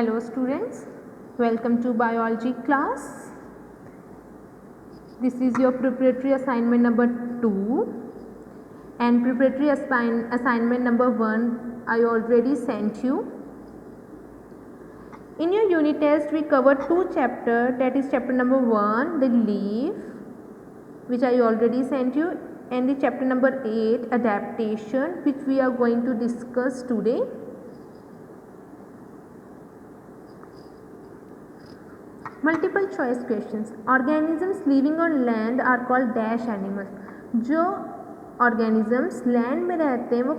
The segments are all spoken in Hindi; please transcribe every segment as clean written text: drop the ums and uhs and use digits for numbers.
Hello students, welcome to biology class. This is your preparatory assignment number 2 and preparatory assignment number 1 I already sent you. In your unit test we covered 2 chapters, that is chapter number 1 the leaf, which I already sent you, and the chapter number 8 adaptation, which we are going to discuss today. Multiple choice questions. Organisms living on land are called dash animals. जो ऑर्गेनिजम्स लैंड में रहते हैं वो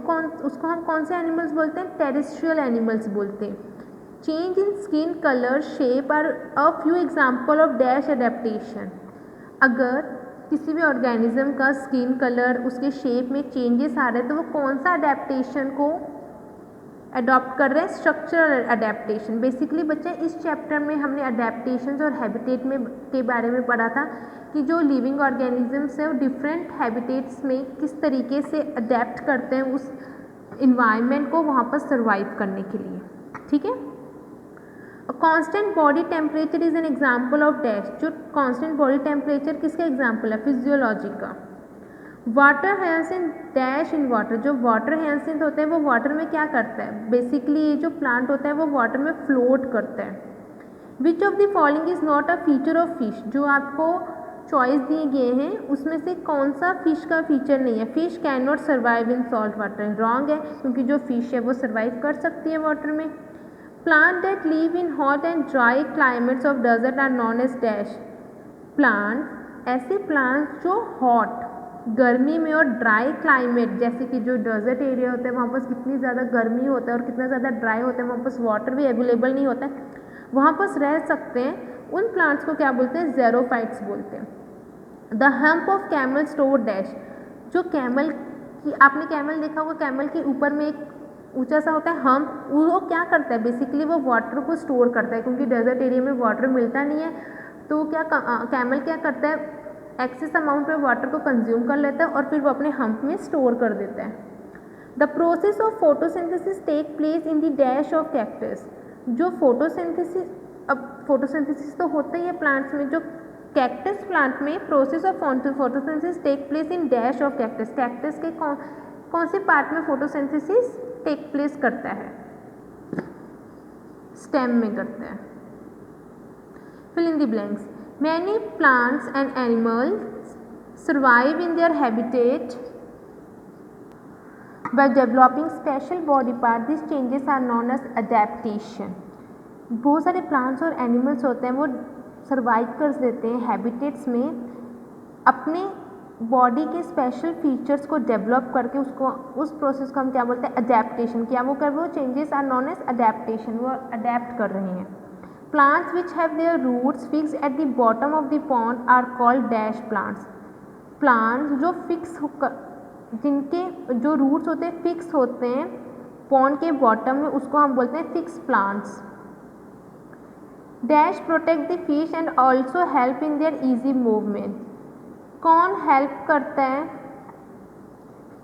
उसको हम कौन से एनिमल्स बोलते हैं? टेरेस्ट्रियल एनिमल्स बोलते हैं. Change in skin colour shape are a few example of dash adaptation. अगर किसी भी ऑर्गेनिज्म का स्किन कलर, उसके शेप में चेंजेस आ रहे हैं तो वो कौन सा अडेप्टेशन को अडॉप्ट कर रहे हैं? Structural adaptation. बेसिकली बच्चे इस चैप्टर में हमने अडेप्टेशंस और हैबिटेट में के बारे में पढ़ा था कि जो लिविंग ऑर्गेनिजम्स हैं वो डिफरेंट हैबिटेट्स में किस तरीके से अडेप्ट करते हैं उस इन्वायरमेंट को वहाँ पर सर्वाइव करने के लिए. ठीक है. Constant body temperature is an example of dash. जो कांस्टेंट बॉडी टेम्परेचर किसका एग्जाम्पल है? फिजियोलॉजी का. Water hyacinth dash in water. जो वाटर हायसिंथ होते हैं वो वाटर में क्या करता है? बेसिकली ये जो प्लांट होता है वो वाटर में फ्लोट करता है. Which of the following is not a feature of fish. जो आपको चॉइस दिए गए हैं उसमें से कौन सा फिश का फीचर नहीं है? Fish can not survive in salt water. Wrong है, क्योंकि जो फिश है वो सर्वाइव कर सकती है वाटर में. Plant that live in hot and dry climates of desert are known as dash. Plant, ऐसे प्लांट्स जो हॉट गर्मी में और ड्राई क्लाइमेट, जैसे कि जो डेजर्ट एरिया होता है वहाँ पर कितनी ज़्यादा गर्मी होता है और कितना ज़्यादा ड्राई होता है, वहाँ पर वाटर भी अवेलेबल नहीं होता है, वहाँ पर रह सकते हैं. उन प्लांट्स को क्या बोलते हैं? ज़ेरोफाइट्स बोलते हैं. The hump of camel store dash. जो कैमल की, आपने कैमल देखा होगा, कैमल के ऊपर में एक ऊंचा सा होता है हम्प. वो क्या करता है? बेसिकली वो वाटर को स्टोर करता है, क्योंकि डेजर्ट एरिया में वाटर मिलता नहीं है. तो क्या कैमल क्या करता है? एक्सेस अमाउंट में वाटर को कंज्यूम कर लेता है और फिर वो अपने हम्प में स्टोर कर देता है. The process of photosynthesis take place in the dash of cactus. जो फोटोसिंथेसिस, अब फोटोसिंथेसिस तो होता ही है प्लांट्स में. जो कैक्टस प्लांट में process of photosynthesis take place in dash of cactus. Cactus के कौन से पार्ट में फोटोसिंथेसिस टेक प्लेस करता है? स्टेम में करता है. Fill in the blanks. Many plants and animals survive in their habitat by developing special body parts. These changes are known as adaptation. बहुत सारे प्लांट्स और एनिमल्स होते हैं वो सर्वाइव कर देते हैं हैबिटेट्स में अपने बॉडी के स्पेशल फीचर्स को डेवलप करके. उसको, उस प्रोसेस को हम क्या बोलते हैं? अडेप्टेशन. क्या वो कर रहे? वो changes are known as adaptation. वो अडेप्ट कर रहे हैं. Plants which have their roots fixed at the bottom of the pond are called dash plants. Plants जो फिक्स होकर, जिनके जो रूट्स होते हैं फिक्स होते हैं पॉन्ड के बॉटम में, उसको हम बोलते हैं fix plants. Dash protect the fish and also help in their easy movement. कौन हेल्प करता है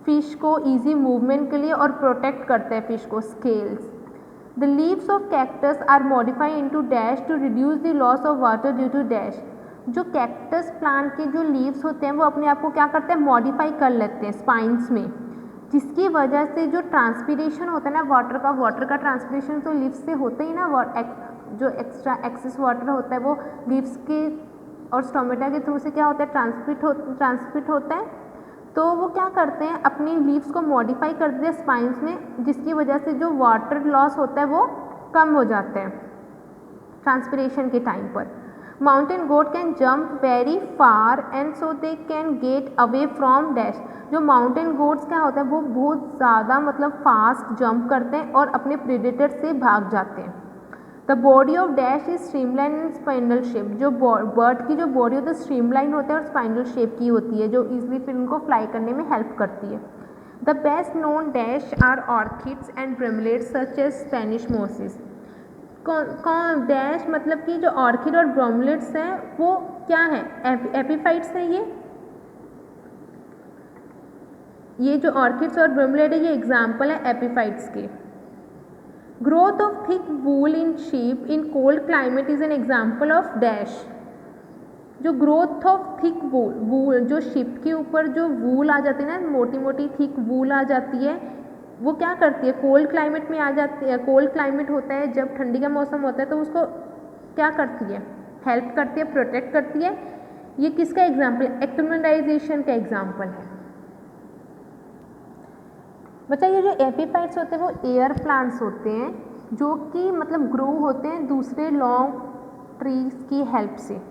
फिश को ईजी मूवमेंट के लिए और प्रोटेक्ट करता है फिश को? Scales. The leaves of cactus are modified into dash to reduce the loss of water due to dash. जो कैक्टस प्लांट के जो लीव्स होते हैं वो अपने आप को क्या करते हैं? मॉडिफाई कर लेते हैं स्पाइंस में, जिसकी वजह से जो ट्रांसपीरेशन होता है ना वाटर का ट्रांसपीरेशन तो लीव्स से होता ही ना. जो एक्स्ट्रा एक्सेस वाटर होता है वो लीव्स के और स्टोमेटा के थ्रू से क्या होता है? ट्रांसपिट होता है. तो वो क्या करते हैं? अपनी लीव्स को मॉडिफाई कर देते हैं स्पाइंस में, जिसकी वजह से जो वाटर लॉस होता है वो कम हो जाता है ट्रांसपिरेशन के टाइम पर. Mountain goat can jump very far and so they can get away from dash. जो माउंटेन गोट्स क्या होता है वो बहुत ज़्यादा मतलब फास्ट जंप करते हैं और अपने प्रेडेटर से भाग जाते हैं. The body of dash is streamline and spinal shape. जो बर्ड की जो बॉडी होती है स्ट्रीमलाइन होता है और स्पाइनल शेप की होती है, जो इजीली फिर उनको फ्लाई करने में हेल्प करती है. The best known dash are orchids and bromeliads such as Spanish mosses. कौन डैश मतलब कि जो ऑर्किड और ब्रोमेलिड्स हैं वो क्या है? एपीफाइट्स हैं. ये जो ऑर्किड्स और ब्रोमेलिड है ये एग्जाम्पल है एपीफाइट्स के. Growth of thick wool in sheep in cold climate is an example of dash. जो ग्रोथ ऑफ थिक वूल जो शिप के ऊपर जो वूल आ जाती है ना, मोटी मोटी थिक वूल आ जाती है, वो क्या करती है, कोल्ड क्लाइमेट में आ जाती है। कोल्ड क्लाइमेट होता है जब ठंडी का मौसम होता है, तो उसको क्या करती है, हेल्प करती है, प्रोटेक्ट करती है। ये किसका एग्जाम्पल है, एक्लिमेटाइजेशन का एग्जाम्पल है। बच्चा ये जो एपीफाइट्स होते हैं वो एयर प्लांट्स होते हैं, जो कि मतलब ग्रो होते हैं दूसरे लॉन्ग ट्रीज की हेल्प से।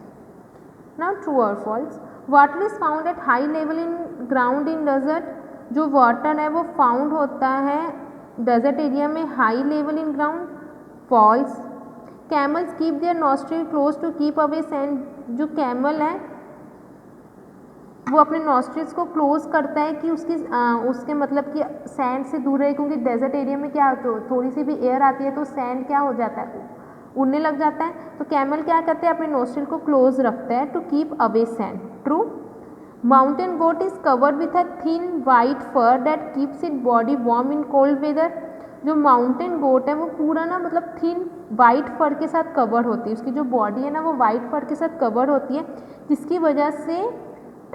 नाउ ट्रू और false, water is found at high level in ground in desert. जो वाटर है वो फाउंड होता है डेजर्ट एरिया में high level in ground. False, camels keep their nostril close to keep away sand. जो कैमल है वो अपने नॉस्ट्रिल्स को क्लोज करता है कि उसके मतलब कि सैंड से दूर रहे, क्योंकि डेजर्ट एरिया में क्या तो थोड़ी सी भी एयर आती है तो सैंड क्या हो जाता है, उड़ने लग जाता है। तो कैमल क्या करते हैं, अपने नोस्ट्रिल को क्लोज रखता है to keep away sand. True. Mountain goat is covered with a thin white fur that keeps it body warm in cold weather. जो माउंटेन गोट है वो पूरा ना मतलब थिन वाइट फर के साथ कवर होती है, उसकी जो बॉडी है ना वो वाइट फर के साथ कवर होती है, जिसकी वजह से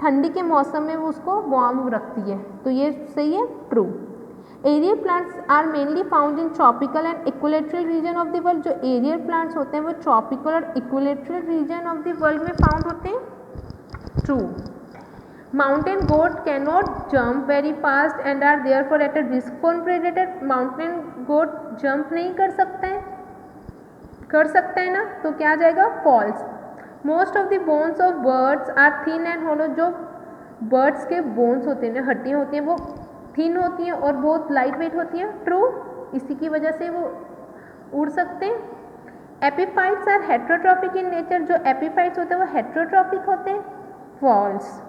ठंडी के मौसम में वो उसको वार्म रखती है। तो ये सही है, true. Aerial plants are mainly found in tropical and equatorial region of the world. जो एरियल प्लांट्स होते हैं वो ट्रॉपिकल और equatorial region of the world में फाउंड होते हैं। True. Mountain goat can not jump very fast and are therefore at a risk for predator. Mountain goat jump नहीं कर सकता है ना, तो क्या आ जाएगा, false. Most of the bones of birds are thin and होलो। जो बर्ड्स के बोन्स होते हैं, हड्डियाँ होती हैं, वो थिन होती हैं और बहुत लाइट वेट होती हैं। ट्रू। इसी की वजह से वो उड़ सकते हैं। Epiphytes are heterotrophic in nature. जो एपीफाइट्स होते हैं वो हेट्रोट्रॉपिक होते हैं। False.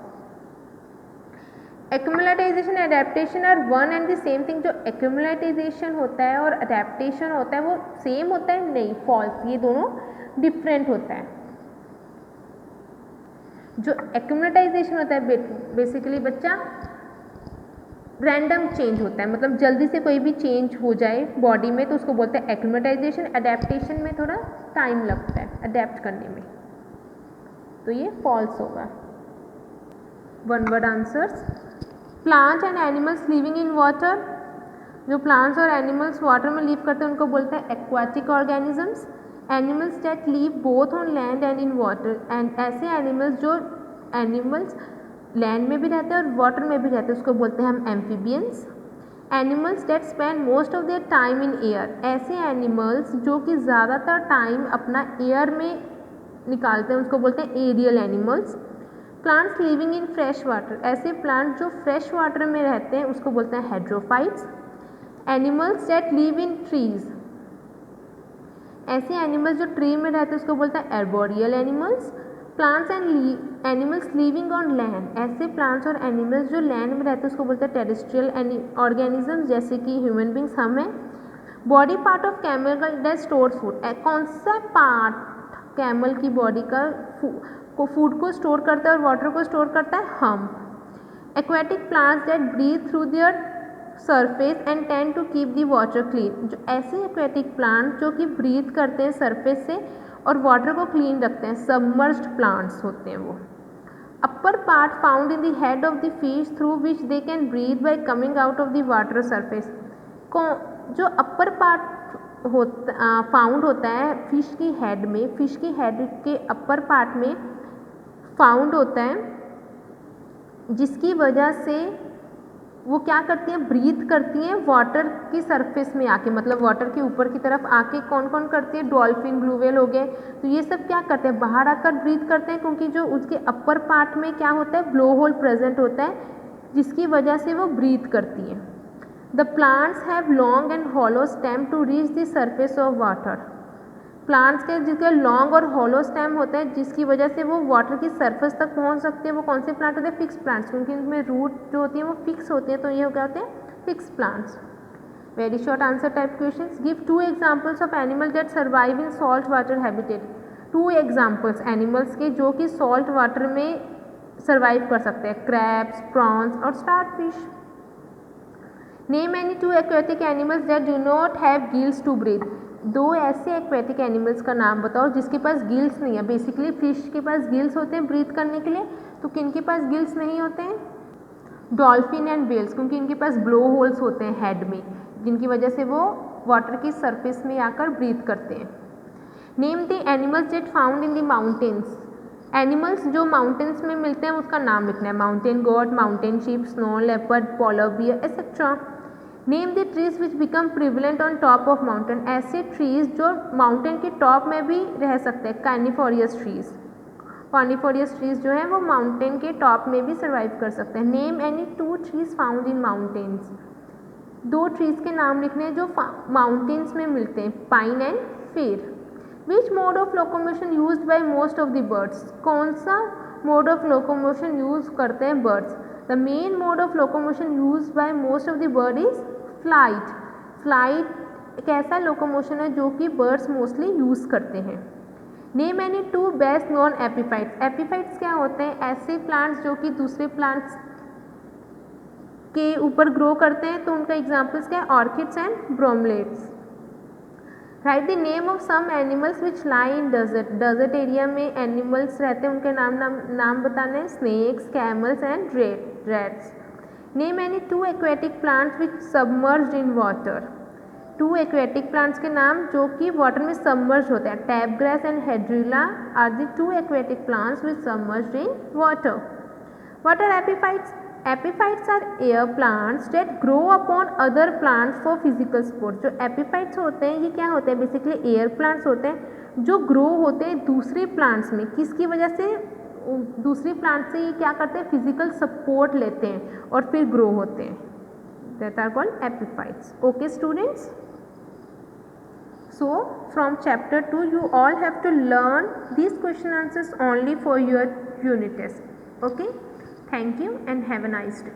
Acclimatization adaptation are one and the same thing. जो एक्युमुलेटाइजेशन होता है और अडेप्टेशन होता है वो सेम होता है, नहीं, फॉल्स, ये दोनों डिफरेंट होता है। जो एक्युमुलेटाइजेशन होता है बेसिकली बच्चा रैंडम चेंज होता है, मतलब जल्दी से कोई भी चेंज हो जाए बॉडी में तो उसको बोलते हैं एक्युमुलेटाइजेशन। अडेप्टेशन में थोड़ा टाइम लगता है अडेप्ट करने में, तो ये फॉल्स होगा। One word answers. Plants and animals living in water. जो प्लांट्स और एनिमल्स वाटर में लिव करते हैं उनको बोलते हैं aquatic organisms. Animals that live both on land and in water. And ऐसे एनिमल्स लैंड में भी रहते हैं और वाटर में भी रहते हैं, उसको बोलते हैं हम amphibians. Animals that spend most of their time in air. ऐसे एनिमल्स जो कि ज़्यादातर टाइम अपना एयर में निकालते हैं उसको बोलते हैं aerial animals. Plants living in fresh water. ऐसे प्लांट जो फ्रेश वाटर में रहते हैं उसको बोलते हैं hydrophytes. Animals that live in trees. ऐसे एनिमल्स जो ट्री में रहते हैं उसको बोलते हैं arboreal animals. Plants and animals living on land. ऐसे प्लांट्स और एनिमल्स जो लैंड में रहते हैं उसको बोलते हैं टेरेस्ट्रियल ऑर्गेनिजम्स, जैसे कि ह्यूमन बींग्स हम हैं। Body part of camel that stores food. कौन सा पार्ट कैमल की बॉडी का फूड को स्टोर करता है और वाटर को स्टोर करता है, हम। Aquatic plants that breathe through their surface and tend to keep the water clean. जो ऐसे एक्वेटिक प्लांट जो कि ब्रीथ करते हैं सरफेस से और वाटर को क्लीन रखते हैं, सबमर्ज्ड प्लांट्स होते हैं वो। Upper part found in the head of the fish through which they can breathe by coming out of the water surface. जो अपर पार्ट फाउंड होता है फिश की हेड में, फिश की हेड के अपर पार्ट में फाउंड होता है, जिसकी वजह से वो क्या करती हैं, ब्रीथ करती हैं वाटर की सरफेस में आके, मतलब वाटर के ऊपर की तरफ आके। कौन कौन करती है, डॉल्फिन, ब्लू व्हेल हो गए, तो ये सब क्या करते हैं, बाहर आकर ब्रीथ करते हैं, क्योंकि जो उसके अपर पार्ट में क्या होता है, ब्लो होल प्रेजेंट होता है, जिसकी वजह से वो ब्रीथ करती हैं। The plants have long and hollow stem to reach the surface of water. Plants के जिसके लॉन्ग और हॉलो स्टेम होते हैं, जिसकी वजह से वो वाटर की सरफेस तक पहुंच सकते हैं। वो कौन से प्लांट होते हैं, फिक्स प्लांट्स, क्योंकि उनमें रूट जो होती है वो फिक्स होती है, तो ये क्या होते हैं, fix plants. Very short answer type questions. Give 2 examples of animal that survive in salt water habitat. 2 examples animals के जो कि सॉल्ट वाटर में सर्वाइव कर सकते हैं, क्रैब्स, प्रॉन्स और starfish. Name any two aquatic animals that do not have gills to breathe. दो ऐसे एक्वेटिक एनिमल्स का नाम बताओ जिसके पास गिल्स नहीं है। बेसिकली फिश के पास गिल्स होते हैं ब्रीथ करने के लिए, तो किन के पास गिल्स नहीं होते हैं? डॉल्फिन एंड व्हेल्स, क्योंकि इनके पास ब्लो होल्स होते हैं हेड में, जिनकी वजह से वो वाटर की सरफेस में आकर ब्रीथ करते हैं। Name the animals that found in the mountains. Animals जो माउंटेन्स में मिलते हैं उसका नाम लिखना है। Mountain goat, mountain sheep, snow leopard, polar bear etcetera. Name the trees which become prevalent on top of mountain. ऐसे ट्रीज जो माउंटेन के टॉप में भी रह सकते हैं, कैनिफोरियस ट्रीज। कॉर्निफोरियस ट्रीज जो है वो माउंटेन के टॉप में भी सर्वाइव कर सकते हैं। Name any to trees found in mountains. दो ट्रीज के नाम लिखने हैं जो माउंटेन्स में मिलते हैं, pine and fir. Which mode of locomotion used by most of the birds. कौन सा मोड ऑफ लोकोमोशन यूज करते हैं birds? The main mode of locomotion used by most of the bird is flight. Flight एक ऐसा लोकोमोशन है जो कि बर्ड्स मोस्टली यूज करते हैं। Name any to best non epiphytes. Epiphytes क्या होते हैं? ऐसे प्लांट्स जो कि दूसरे प्लांट्स के ऊपर ग्रो करते हैं, तो उनका एग्जाम्पल्स क्या है? Orchids and bromeliads. Write the name of some animals which lie in desert. Desert area में एनिमल्स रहते हैं, उनके नाम बताने हैं। Snakes, camels and rats. Name any two aquatic plants which submerged in water. Two aquatic plants के नाम जो कि वाटर में सबमर्ज होते हैं। Tape grass and hydrilla are the two aquatic plants which submerged in water. What are epiphytes? Epiphytes are air plants that grow upon other plants for physical support. जो एपीफाइट्स होते हैं ये क्या होते हैं? बेसिकली एयर प्लांट्स होते हैं जो ग्रो होते हैं दूसरे प्लांट्स में। किसकी वजह से? दूसरे प्लांट से ये क्या करते हैं? फिजिकल सपोर्ट लेते हैं और फिर ग्रो होते हैं। That are called epiphytes. Okay students, so from chapter 2 you all have to learn these question answers only for your unit test. Okay, thank you and have a nice day.